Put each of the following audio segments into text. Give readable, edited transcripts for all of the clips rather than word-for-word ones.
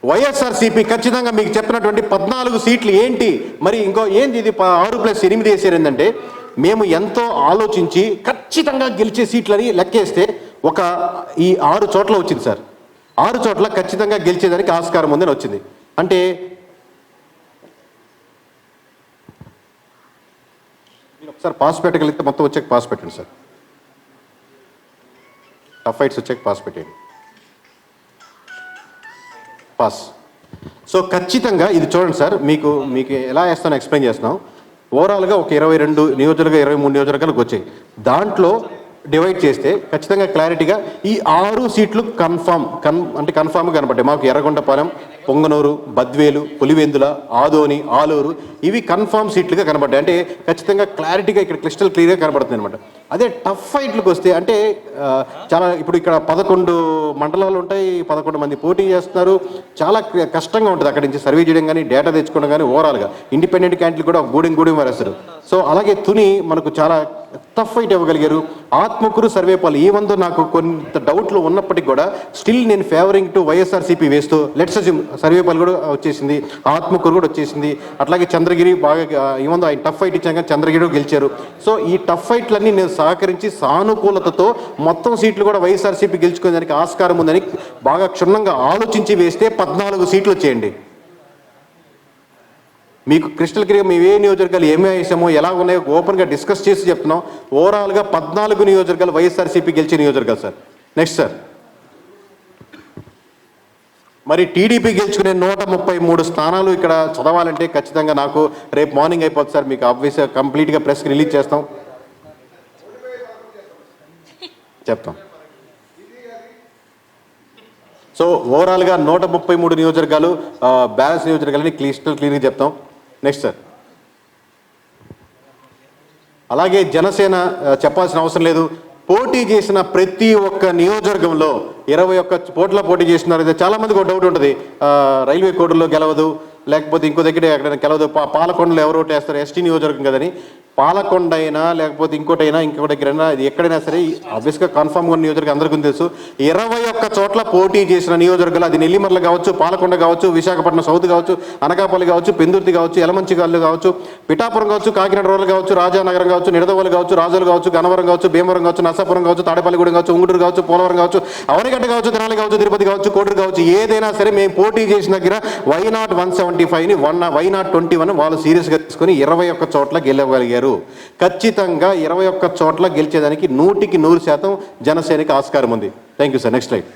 వైఎస్ఆర్సీపీ ఖచ్చితంగా మీకు చెప్పినటువంటి 14 సీట్లు ఏంటి మరి ఇంకో ఏంటి ఇది 6+8 వేసారు ఏంటంటే మేము ఎంతో ఆలోచించి ఖచ్చితంగా గెలిచే సీట్లని లెక్కేస్తే ఈ 6 చోట్ల వచ్చింది సార్. 6 చోట్ల ఖచ్చితంగా గెలిచేదానికి ఆస్కారం ఉందని వచ్చింది. అంటే మీరు ఒకసారి పాస్ పెట్టగలిగితే మొత్తం వచ్చాక పాస్ పెట్టండి సార్. టఫ్ ఫైట్స్ వచ్చాక పాస్ పెట్టండి. పాస్. సో ఖచ్చితంగా ఇది చూడండి సార్, మీకు ఎలా వేస్తానో ఎక్స్ప్లెయిన్ చేస్తున్నాం. ఓవరాల్గా ఒక 22 నియోజకవర్గాలు 23 నియోజకవర్గాలకు వచ్చాయి. దాంట్లో డివైడ్ చేస్తే ఖచ్చితంగా క్లారిటీగా ఈ 6 సీట్లు కన్ఫామ్గా కనపడ్డాయి మాకు. ఎర్రగొండపాలెం, పొంగనూరు, బద్వేలు, పులివెందుల, ఆదోని, ఆలూరు ఇవి కన్ఫామ్ సీట్లుగా కనబడ్డాయి. అంటే ఖచ్చితంగా క్లారిటీగా ఇక్కడ క్లిస్టల్ క్లియర్గా కనబడుతుంది అనమాట. అదే టఫ్ ఫైట్లకు వస్తే అంటే చాలా ఇప్పుడు ఇక్కడ 11 మండలాలు ఉంటాయి, 11 మంది పోటీ చేస్తున్నారు. చాలా కష్టంగా ఉంటుంది అక్కడి నుంచి సర్వే చేయడం కానీ డేటా తెచ్చుకోవడం కానీ. ఓవరాల్గా ఇండిపెండెంట్ క్యాండిడేట్లు కూడా గూడెం వారేస్తారు. సో అలాగే తుని మనకు చాలా టఫ్ ఫైట్ ఇవ్వగలిగారు. ఆత్మకూరు, సర్వేపల్లి ఈ వంద నాకు కొంత డౌట్లు ఉన్నప్పటికీ కూడా స్టిల్ నేను ఫేవరింగ్ టు వైఎస్ఆర్సీపీ వేస్తూ లెట్స్ అస్యూమ్ సర్వేపల్లి కూడా వచ్చేసింది, ఆత్మకూరు కూడా వచ్చేసింది. అట్లాగే చంద్రగిరి బాగా ఈ వంద ఆయన టఫ్ ఫైట్ ఇచ్చాక చంద్రగిరి గెలిచారు. సో ఈ టఫ్ ఫైట్లన్నీ నేను సహకరించి సానుకూలతతో మొత్తం సీట్లు కూడా వైఎస్ఆర్సీపీ గెలుచుకునేదానికి ఆస్కారం ఉందని బాగా క్షుణ్ణంగా ఆలోచించి వేస్తే 14 సీట్లు వచ్చేయండి. మీకు క్రిస్టల్ క్లియర్ మేము ఏ నియోజకవర్గాలు ఏమే వేసామో ఎలా ఉన్నాయో ఓపెన్గా డిస్కస్ చేసి చెప్తున్నాం. ఓవరాల్గా 14 నియోజకవర్గాలు వైఎస్ఆర్సీపీ గెలిచే నియోజకవర్గాలు సార్. నెక్స్ట్ సార్, మరి టీడీపీ గెలుచుకునే 133 స్థానాలు ఇక్కడ చదవాలంటే ఖచ్చితంగా నాకు రేపు మార్నింగ్ అయిపోతుంది సార్. మీకు ఆబ్వియస్గా కంప్లీట్గా ప్రెస్కి రిలీజ్ చేస్తాం, చెప్తాం. సో ఓవరాల్గా 133 నియోజకవర్గాలు బ్యాలెన్స్ నియోజకవర్గాలని క్లియర్గా చెప్తాం. నెక్స్ట్ సార్, అలాగే జనసేన చెప్పాల్సిన అవసరం లేదు. పోటీ చేసిన ప్రతి ఒక్క నియోజకవర్గంలో 21 పోట్ల పోటీ చేస్తున్నారు. చాలామందికి ఒక డౌట్ ఉంటుంది, రైల్వే కోడ్లో గెలవదు, లేకపోతే ఇంకో దగ్గర ఎక్కడైనా గెలవదు, పాలకొండలో ఎవరు ఓటు వేస్తారు, ఎస్టీ నియోజకవర్గం కదని. పాలకొండ అయినా లేకపోతే ఇంకోటైనా ఇంకొక దగ్గరైనా ఇది ఎక్కడైనా సరే ఆబ్వియస్గా కన్ఫామ్గా ఉన్న నియోజకవర్గం అందరికీ తెలుసు. 21 చోట్ల పోటీ చేసిన నియోజకవర్గాలు, అది నెల్లిమర్ల కావచ్చు, పాలకొండ కావచ్చు, విశాఖపట్నం సౌత్ కావచ్చు, అనకాపల్లి కావచ్చు, పెందుర్తి కావచ్చు, యలమంచిగాళ్ళు కావచ్చు, పిఠాపురం కావచ్చు, కాకినాడ రూరల్ కావచ్చు, రాజానగరం కావచ్చు, నిడదవోలు కావచ్చు, రాజోలు కావచ్చు, గన్నవరం కావచ్చు, భీమవరం కావచ్చు, నర్సాపురం కావచ్చు, తాడేపల్లిగూడెం కావచ్చు, ఉంగుటూరు కావచ్చు, పోలవరం కావచ్చు, అవనిగడ్డ కావచ్చు, తెనాలి కావచ్చు, తిరుపతి కావచ్చు, కోటూరు కావచ్చు, ఏదైనా సరే మేము పోటీ చేసిన దగ్గర వైనాట్ 175ని వైనాట్ 21 వాళ్ళు సీరియస్గా తీసుకొని 21 చోట్ల గెలవగలిగారు. ఖచ్చితంగా 21 చోట్ల గెలిచేదానికి 100% జనసేనకి ఆస్కారం ఉంది. Thank you sir. Next slide.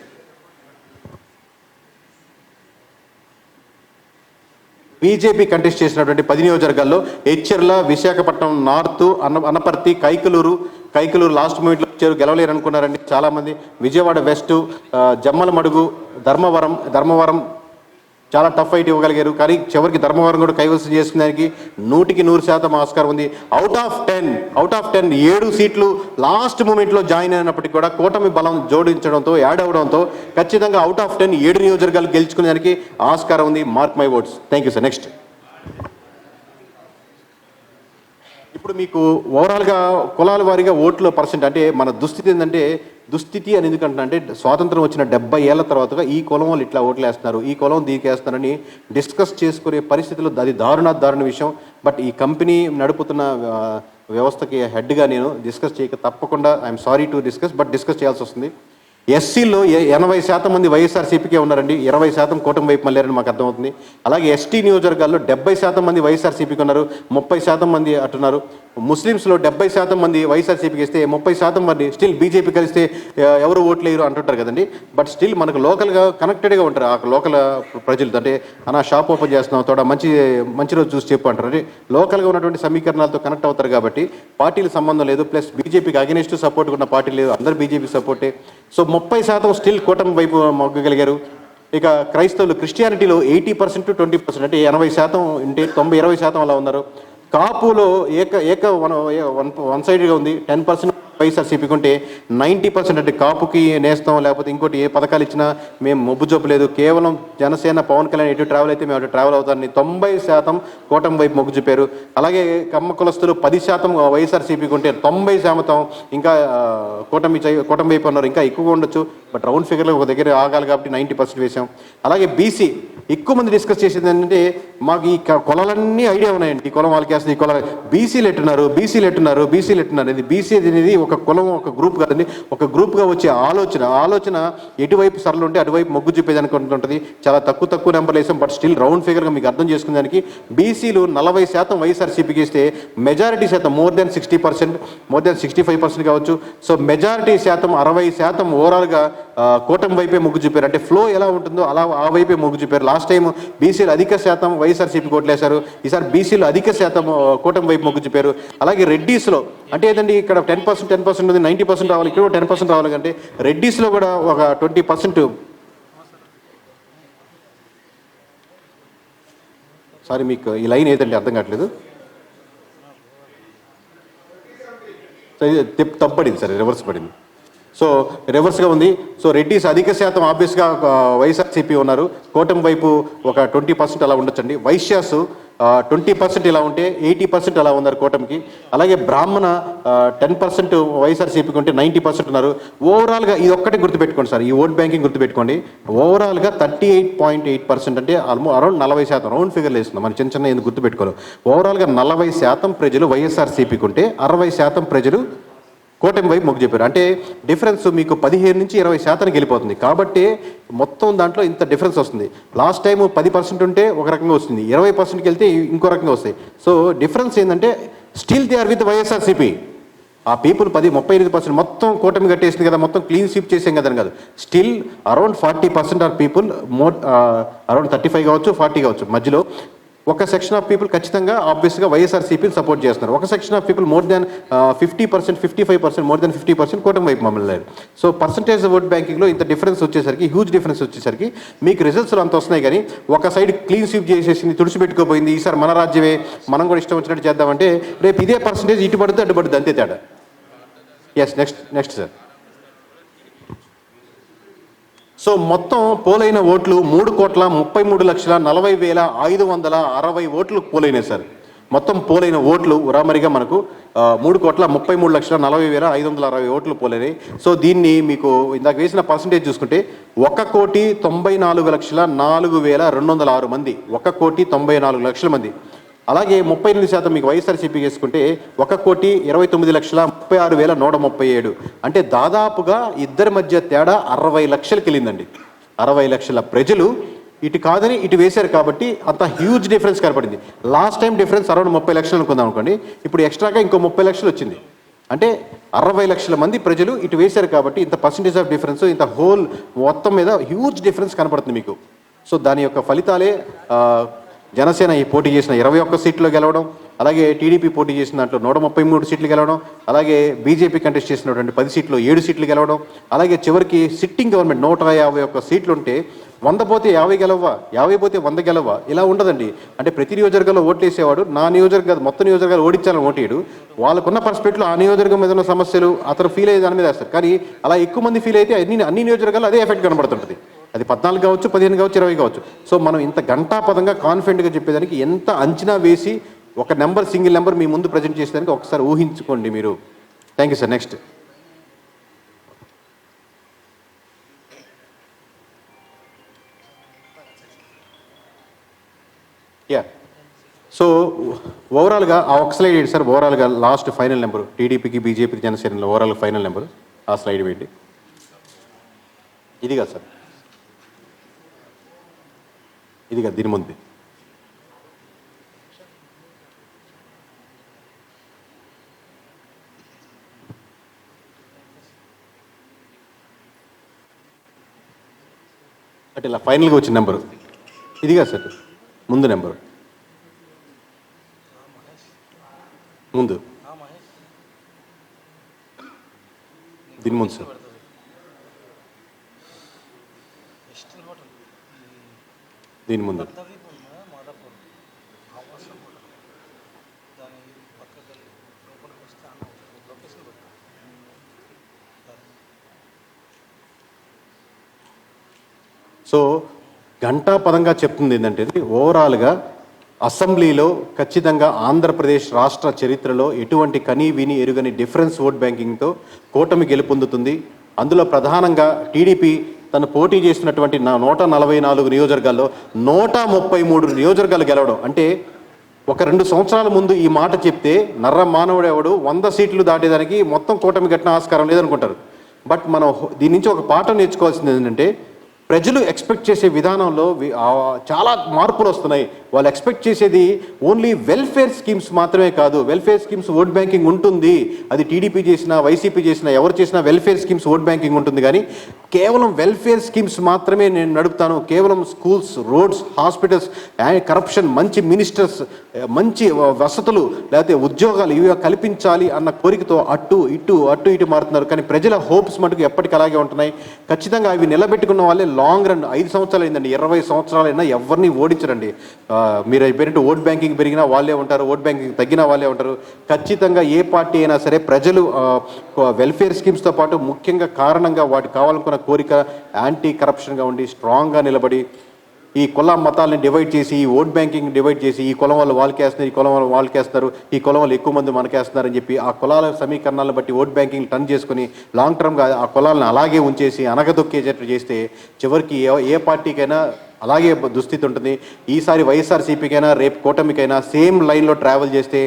BJP contest చేసినటువంటి 10 నియోజకవర్గాల్లో హెచ్చర్ల, విశాఖపట్నం నార్త్, అనపర్తి, కైకలూరు లాస్ట్ మూమెంట్లో వచ్చారు, గెలవలేరు అనుకున్నారండి చాలామంది. విజయవాడ వెస్ట్, జమ్మలమడుగు, ధర్మవరం చాలా టఫ్ ఫైట్ ఇవ్వగలిగారు. కానీ చివరికి ధర్మవరం కూడా కైవసం చేసుకునేదానికి 100% ఆస్కారం ఉంది. అవుట్ ఆఫ్ 10 7 సీట్లు లాస్ట్ మూమెంట్లో జాయిన్ అయినప్పటికీ కూడా కూటమి బలం జోడించడంతో యాడ్ అవడంతో ఖచ్చితంగా అవుట్ ఆఫ్ 10 7 నియోజకవర్గాలు గెలుచుకునేదానికి ఆస్కారం ఉంది. Mark my words. Thank you sir. Next, ఇప్పుడు మీకు ఓవరాల్గా కులాల వారీగా ఓట్ల పర్సెంట్ అంటే మన దుస్థితి అని ఎందుకంటే స్వాతంత్రం వచ్చిన 70 ఏళ్ల తర్వాత ఈ కులం వాళ్ళు ఇట్లా ఓట్లు వేస్తున్నారు, ఈ కులం దీనికి వేస్తున్నారని డిస్కస్ చేసుకునే పరిస్థితులు అది దారుణ విషయం. బట్ ఈ కంపెనీ నడుపుతున్న వ్యవస్థకి హెడ్గా నేను డిస్కస్ చేయక తప్పకుండా ఐఎమ్ సారీ టు డిస్కస్ చేయాల్సి వస్తుంది. ఎస్సీలో 80% మంది వైఎస్ఆర్సీపీకే ఉన్నారండి, 20% కూటమి వైపు మళ్ళారని మాకు అర్థమవుతుంది. అలాగే ఎస్టీ నియోజకవర్గాల్లో 70% మంది వైఎస్ఆర్సీపీకి ఉన్నారు, 30% మంది అట్టున్నారు. ముస్లిమ్స్లో 70% మంది వైఎస్ఆర్సీపీకి ఇస్తే 30% మంది స్టిల్ బీజేపీ కలిస్తే ఎవరు ఓట్లు వేయరు అంటుంటారు కదండి. బట్ స్టిల్ మనకు లోకల్గా కనెక్టెడ్గా ఉంటారు ఆ లోకల్ ప్రజలతో. అంటే అన్న షాప్ ఓపెన్ చేస్తున్నాం తోడ మంచి రోజు చూసి చెప్పు అంటారు. అంటే లోకల్గా ఉన్నటువంటి సమీకరణాలతో కనెక్ట్ అవుతారు కాబట్టి పార్టీల సంబంధం లేదు. ప్లస్ బీజేపీకి అగెనిస్ట్ సపోర్ట్ ఉన్న పార్టీ లేదు, అందరు బీజేపీ సపోర్టే. సో 30% స్టిల్ కూటమి వైపు మొగ్గగలిగారు. ఇక క్రైస్తవులు, క్రిస్టియానిటీలో 80% to 20% అంటే 80% ఉంటే 20% అలా ఉన్నారు. కాపులో వన్ సైడ్గా ఉంది, 10% వైఎస్ఆర్సీపీకి ఉంటే 90% అంటే కాపుకి నేస్తాం లేకపోతే ఇంకోటి ఏ పథకాలు ఇచ్చినా మేము మొబ్బు చూపలేదు, కేవలం జనసేన పవన్ కళ్యాణ్ ఎటు ట్రావెల్ అయితే మేము అటు ట్రావెల్ అవుతారని 90% కూటమి వైపు మొగ్గు చూపారు. అలాగే కమ్మ కులస్తులు 10% వైఎస్ఆర్సీపీకి ఉంటే 90% ఇంకా కూటమి వైపు ఉన్నారు. ఇంకా ఎక్కువగా ఉండొచ్చు, బట్ రౌండ్ ఫిగర్లో ఒక దగ్గర ఆగాలి కాబట్టి 90% వేసాం. అలాగే బీసీ ఎక్కువ మంది డిస్కస్ చేసేది ఏంటంటే మాకు ఈ కులాలన్నీ ఐడియా ఉన్నాయండి, ఈ కులం వాళ్ళకి వేస్తుంది, ఈ కులం బీసీలు ఎట్టున్నారు, ఇది బీసీ అనేది ఒక కులం ఒక గ్రూప్ కాదండి, ఒక గ్రూప్గా వచ్చే ఆలోచన ఎటువైపు సరళ ఉంటే అటువైపు మొగ్గు చూపేది అనుకుంటుంటుంది. చాలా తక్కువ నెంబర్లు వేసాం, బట్ స్టిల్ రౌండ్ ఫిగర్గా మీకు అర్థం చేసుకునే దానికి బీసీలు 40% వైఎస్ఆర్సీపీకి ఇస్తే మెజారిటీ శాతం మోర్ దెన్ 60%, మోర్ దెన్ 65% కావచ్చు. సో మెజారిటీ శాతం 60% ఓవరాల్గా కూటమి వైపే మొగ్గు చూపారు. అంటే ఫ్లో ఎలా ఉంటుందో అలా ఆ వైపే మొగ్గు చూపారు. లాస్ట్ టైం బీసీలు అధిక శాతం వైఎస్ఆర్సీపీ కోట్లేశారు, ఈసారి బీసీలు అధిక శాతం కూటమి వైపు మొగ్గు చూపారు. అలాగే రెడ్డీస్లో అంటే ఏదండి ఇక్కడ 10% ఉంది, 90% రావాలి, ఇక్కడ 10% రావాలి. అంటే రెడ్డీస్లో కూడా ఒక 20%. సారీ మీకు ఈ లైన్ ఏదండి అర్థం కావట్లేదు, తప్పడింది సార్, రివర్స్ పడింది. సో రివర్స్గా ఉంది. సో రెడ్డిస్ అధిక శాతం ఆబ్వియస్గా వైఎస్ఆర్సీపీ ఉన్నారు, కూటమి వైపు ఒక 20% అలా ఉండొచ్చండి. వైశ్యాస్ 20% ఇలా ఉంటే 80% అలా ఉన్నారు కూటమికి. అలాగే బ్రాహ్మణ 10% వైఎస్ఆర్సీపీకి ఉంటే 90% ఉన్నారు. ఓవరాల్గా ఇది ఒక్కటే గుర్తుపెట్టుకోండి సార్, ఈ ఓట్ బ్యాంకింగ్ గుర్తుపెట్టుకోండి. ఓవరాల్గా 38.8% అంటే అరౌండ్ 40%, రౌండ్ ఫిగర్లు వేస్తున్నాం మనం, చిన్న ఎందుకు గుర్తుపెట్టుకోవాలి. ఓవరాల్గా 40% ప్రజలు వైఎస్ఆర్సీపీకి ఉంటే 60% ప్రజలు కూటమి వైపు మొగ్గు చెప్పారు. అంటే డిఫరెన్స్ మీకు 15 నుంచి 20% వెళ్ళిపోతుంది. కాబట్టి మొత్తం దాంట్లో ఇంత డిఫరెన్స్ వస్తుంది. లాస్ట్ టైం 10% ఉంటే ఒక రకంగా వస్తుంది, 20%కి వెళ్తే ఇంకో రకంగా వస్తాయి. సో డిఫరెన్స్ ఏంటంటే still they are with YSRCP. ఆ పీపుల్ 38% మొత్తం కూటమి కట్టేసింది కదా, మొత్తం క్లీన్ స్వీప్ చేసాం కదా అని కాదు, still around 40% are people, around 35 కావచ్చు 40 కావచ్చు, మధ్యలో ఒక సెక్షన్ ఆఫ్ పీపుల్ ఖచ్చితంగా ఆబ్వియస్గా వైఎస్ఆర్సీపీని సపోర్ట్ చేస్తున్నారు. ఒక section of people more than 50%, 55%, more than 50% కూటమి వైపు మమ్మల్ని లేదు. సో పర్సంటేజ్ ఓట్ బ్యాంకింగ్లో ఇంత డిఫరెన్స్ వచ్చేసరికి, హ్యూజ్ డిఫరెన్స్ వచ్చేసరికి మీకు రిజల్ట్స్లో అంత వస్తున్నాయి. కానీ ఒక సైడ్ క్లీన్ స్వీప్ చేసేసింది, తుడిచిపెట్టుకోపోయింది, ఈసారి మన రాజ్యమే, మనం కూడా ఇష్టం వచ్చినట్టు చేద్దామంటే రేపు ఇదే పర్సంటేజ్ ఇటు పడుతుంది అటు పడుతుంది, అంతే తేడా. Yes, next sir. సో మొత్తం పోలైన ఓట్లు 3,33,40,560 ఓట్లు పోలైనాయి సార్. మొత్తం పోలైన ఓట్లు ఉరామరిగా మనకు 3,33,40,560 ఓట్లు పోలైనాయి. సో దీన్ని మీకు ఇందాక వేసిన పర్సంటేజ్ చూసుకుంటే 1,94,04,206 మంది, 1,94,00,000 మంది. అలాగే 38% మీకు వైఎస్ఆర్సీపీ వేసుకుంటే 1,29,36,137. అంటే దాదాపుగా ఇద్దరి మధ్య తేడా 60 లక్షలకి వెళ్ళిందండి. 60 లక్షల ప్రజలు ఇటు కాదని ఇటు వేశారు కాబట్టి అంత హ్యూజ్ డిఫరెన్స్ కనపడింది. లాస్ట్ టైం డిఫరెన్స్ అరౌండ్ 30 లక్షలు అనుకుందాం అనుకోండి, ఇప్పుడు ఎక్స్ట్రాగా ఇంకో 30 లక్షలు వచ్చింది. అంటే 60 లక్షల మంది ప్రజలు ఇటు వేశారు కాబట్టి ఇంత పర్సంటేజ్ ఆఫ్ డిఫరెన్స్, ఇంత హోల్ మొత్తం మీద హ్యూజ్ డిఫరెన్స్ కనపడుతుంది మీకు. సో దాని యొక్క ఫలితాలే జనసేన ఈ పోటీ చేసిన 21 సీట్లు గెలవడం, అలాగే టీడీపీ పోటీ చేసిన దాంట్లో 133 సీట్లు గెలవడం, అలాగే బీజేపీ కంటెస్ట్ చేసినటువంటి 10 సీట్లు 7 సీట్లు గెలవడం, అలాగే చివరికి సిట్టింగ్ గవర్నమెంట్ 151 సీట్లు ఉంటే 100 పోతే 50 గెలవ్వా, 50 పోతే 100 గెలవ్వా, ఇలా ఉండదండి. అంటే ప్రతి నియోజకవర్గంలో ఓట్లు వేసేవాడు నా నియోజకవర్గం మొత్తం నియోజకవర్గాలు ఓడించాలని ఓటేయడు, వాళ్ళకున్న పర్స్పెక్టివ్లో ఆ నియోజకవర్గం మీద ఉన్న సమస్యలు అతను ఫీల్ అయ్యే దాని మీద వేస్తారు. కానీ అలా ఎక్కువ మంది ఫీల్ అయితే అన్ని నియోజకవర్గాలు అదే ఎఫెక్ట్ కనబడుతుంటుంది. అది 14 కావచ్చు, 15 కావచ్చు, 20 కావచ్చు. సో మనం ఇంత గంటాపదంగా కాన్ఫిడెంట్గా చెప్పేదానికి ఎంత అంచనా వేసి ఒక నెంబర్, సింగిల్ నెంబర్ మీ ముందు ప్రజెంట్ చేసేదానికి ఒకసారి ఊహించుకోండి మీరు. Thank you sir. Next. Yeah, so ఓవరాల్గా ఆ ఒక స్లైడ్ ఏంటి సార్, ఓవరాల్గా లాస్ట్ ఫైనల్ నెంబరు టీడీపీకి బీజేపీకి జనసేనలో ఓవరాల్ ఫైనల్ నెంబరు ఆ స్లైడ్ వేయండి. ఇది కాదు సార్, ఇది కాదు, దీని ముందు అంటే ఇలా ఫైనల్గా వచ్చిన నెంబరు ఇది కాదు సార్, ముందు నెంబరు ముందు, దీని ముందు సార్. దీని ముందు సో ఘంటాపదంగా చెప్తుంది ఏంటంటే ఓవరాల్గా అసెంబ్లీలో ఖచ్చితంగా ఆంధ్రప్రదేశ్ రాష్ట్ర చరిత్రలో ఎటువంటి కనీ విని ఎరుగని డిఫరెన్స్ ఓట్ బ్యాంకింగ్తో కూటమి గెలుపొందుతుంది. అందులో ప్రధానంగా టీడీపీ తను పోటీ చేసినటువంటి 144 నియోజకవర్గాల్లో 133 నియోజకవర్గాలు గెలవడం అంటే ఒక 2 సంవత్సరాల ముందు ఈ మాట చెప్తే నర్ర మానవుడు ఎవడు 100 సీట్లు దాటేదానికి మొత్తం కూటమి కట్టిన ఆస్కారం లేదనుకుంటారు. బట్ మనం దీని నుంచి ఒక పాఠం నేర్చుకోవాల్సింది ఏంటంటే ప్రజలు ఎక్స్పెక్ట్ చేసే విధానంలో చాలా మార్పులు వస్తున్నాయి. వాళ్ళు ఎక్స్పెక్ట్ చేసేది ఓన్లీ వెల్ఫేర్ స్కీమ్స్ మాత్రమే కాదు. వెల్ఫేర్ స్కీమ్స్ ఓట్ బ్యాంకింగ్ ఉంటుంది, అది టీడీపీ చేసినా వైసీపీ చేసినా ఎవరు చేసినా వెల్ఫేర్ స్కీమ్స్ ఓట్ బ్యాంకింగ్ ఉంటుంది. కానీ కేవలం వెల్ఫేర్ స్కీమ్స్ మాత్రమే నేను నడుపుతాను, కేవలం స్కూల్స్, రోడ్స్, హాస్పిటల్స్, కరప్షన్, మంచి మినిస్టర్స్, మంచి వసతులు లేకపోతే ఉద్యోగాలు ఇవి కల్పించాలి అన్న కోరికతో అటు ఇటు మారుతున్నారు. కానీ ప్రజల హోప్స్ మటుకు ఎప్పటికీ అలాగే ఉంటున్నాయి. ఖచ్చితంగా అవి నిలబెట్టుకున్న వాళ్ళే లాంగ్ రన్ 5 సంవత్సరాలు అయిందండి, 20 సంవత్సరాలైనా ఎవరిని ఓడించరండి. మీరు అయిపోయినట్టు ఓట్ బ్యాంకింగ్ పెరిగినా వాళ్ళే ఉంటారు, ఓట్ బ్యాంకింగ్ తగ్గినా వాళ్ళే ఉంటారు. ఖచ్చితంగా ఏ పార్టీ అయినా సరే ప్రజలు వెల్ఫేర్ స్కీమ్స్తో పాటు ముఖ్యంగా కారణంగా వాటికి కావాలనుకున్న కోరిక యాంటీ కరప్షన్గా ఉండి స్ట్రాంగ్గా నిలబడి ఈ కుల మతాలను డివైడ్ చేసి, ఈ ఓట్ బ్యాంకింగ్ డివైడ్ చేసి, ఈ కులం వాళ్ళు వాళ్ళకేస్తున్నారు, ఈ కులం వాళ్ళు వాళ్ళకేస్తున్నారు, ఈ కులం వాళ్ళు ఎక్కువ మంది మనకేస్తున్నారని చెప్పి ఆ కులాల సమీకరణాలను బట్టి ఓట్ బ్యాంకింగ్ టర్న్ చేసుకుని లాంగ్ టర్మ్గా ఆ కులాలను అలాగే ఉంచేసి అనగదొక్కేటట్టు చేస్తే చివరికి ఏ పార్టీకైనా అలాగే దుస్థితి ఉంటుంది. ఈసారి వైఎస్ఆర్సీపీకైనా రేపు కూటమికైనా సేమ్ లైన్లో ట్రావెల్ చేస్తే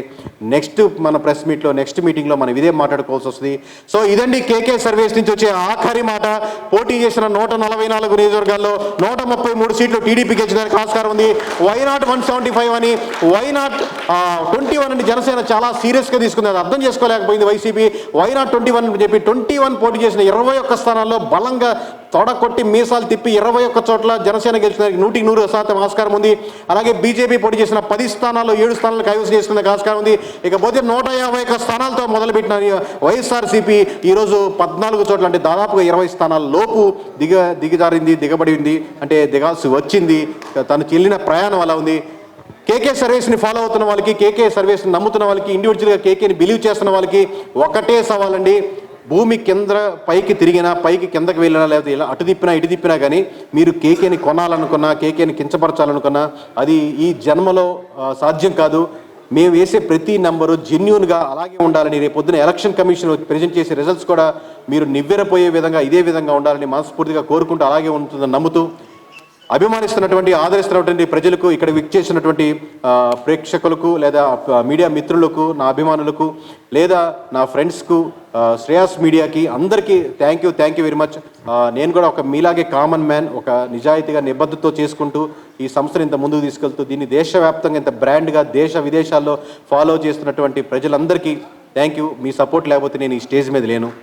నెక్స్ట్ మన ప్రెస్ మీట్లో నెక్స్ట్ మీటింగ్లో మనం ఇదే మాట్లాడుకోవాల్సి వస్తుంది. సో ఇదండి కేకే సర్వేస్ నుంచి వచ్చే ఆఖరి మాట. పోటీ చేసిన 144 నియోజకవర్గాల్లో 133 సీట్లు టీడీపీకి గెలిచడానికి ఆస్కారం ఉంది. వైనాట్ 175 అని, వైనాట్ 21 అని జనసేన చాలా సీరియస్గా తీసుకుంది. అది అర్థం చేసుకోలేకపోయింది వైసీపీ. వైనాట్ 21 అని చెప్పి 21 పోటీ చేసిన 21 స్థానాల్లో బలంగా తొడకొట్టి మీసాలు తిప్పి 21 చోట్ల జనసేన గెలిచడానికి 100% ఆస్కారం ఉంది. అలాగే బీజేపీ పోటీ చేసిన 10 స్థానాల్లో 7 స్థానాలు కైవసం చేసుకునే ఆస్కారం ఉంది. ఇకపోతే 151 స్థానాలతో మొదలుపెట్టిన వైఎస్ఆర్సీపీ ఈరోజు 14 చోట్ల అంటే దాదాపుగా 20 స్థానాల లోపు దిగబడింది. అంటే దిగాల్సి వచ్చింది. తను చెల్లిన ప్రయాణం అలా ఉంది. కేకే సర్వీస్ని ఫాలో అవుతున్న వాళ్ళకి, కేకే సర్వీస్ని నమ్ముతున్న వాళ్ళకి, ఇండివిజువల్గా కేకేని బిలీవ్ చేస్తున్న వాళ్ళకి ఒకటే సవాలండి. భూమి కింద పైకి తిరిగినా, పైకి కిందకి వెళ్ళినా, లేకపోతే ఇలా అటు తిప్పినా కానీ మీరు కేకేని కొనాలనుకున్నా, కేకేని కించపరచాలనుకున్నా అది ఈ జన్మలో సాధ్యం కాదు. మేము వేసే ప్రతి నెంబరు జెన్యూన్గా అలాగే ఉండాలని, రేపు పొద్దున ఎలక్షన్ కమిషన్ ప్రజెంట్ చేసే రిజల్ట్స్ కూడా మీరు నివ్వెరపోయే విధంగా ఇదే విధంగా ఉండాలని మనస్ఫూర్తిగా కోరుకుంటూ అలాగే ఉంటుందని నమ్ముతూ అభిమానిస్తున్నటువంటి, ఆదరిస్తున్నటువంటి ప్రజలకు, ఇక్కడ విచ్చేసినటువంటి ప్రేక్షకులకు లేదా మీడియా మిత్రులకు, నా అభిమానులకు లేదా నా ఫ్రెండ్స్కు, శ్రేయాస్ మీడియాకి అందరికీ థ్యాంక్ యూ వెరీ మచ్. నేను కూడా ఒక మీలాగే కామన్ మ్యాన్, ఒక నిజాయితీగా నిబద్ధతతో చేసుకుంటూ ఈ సంస్థను ఇంత ముందుకు తీసుకెళ్తూ దీన్ని దేశవ్యాప్తంగా ఇంత బ్రాండ్గా దేశ విదేశాల్లో ఫాలో చేస్తున్నటువంటి ప్రజలందరికీ థ్యాంక్ యూ. మీ సపోర్ట్ లేకపోతే నేను ఈ స్టేజ్ మీద లేను.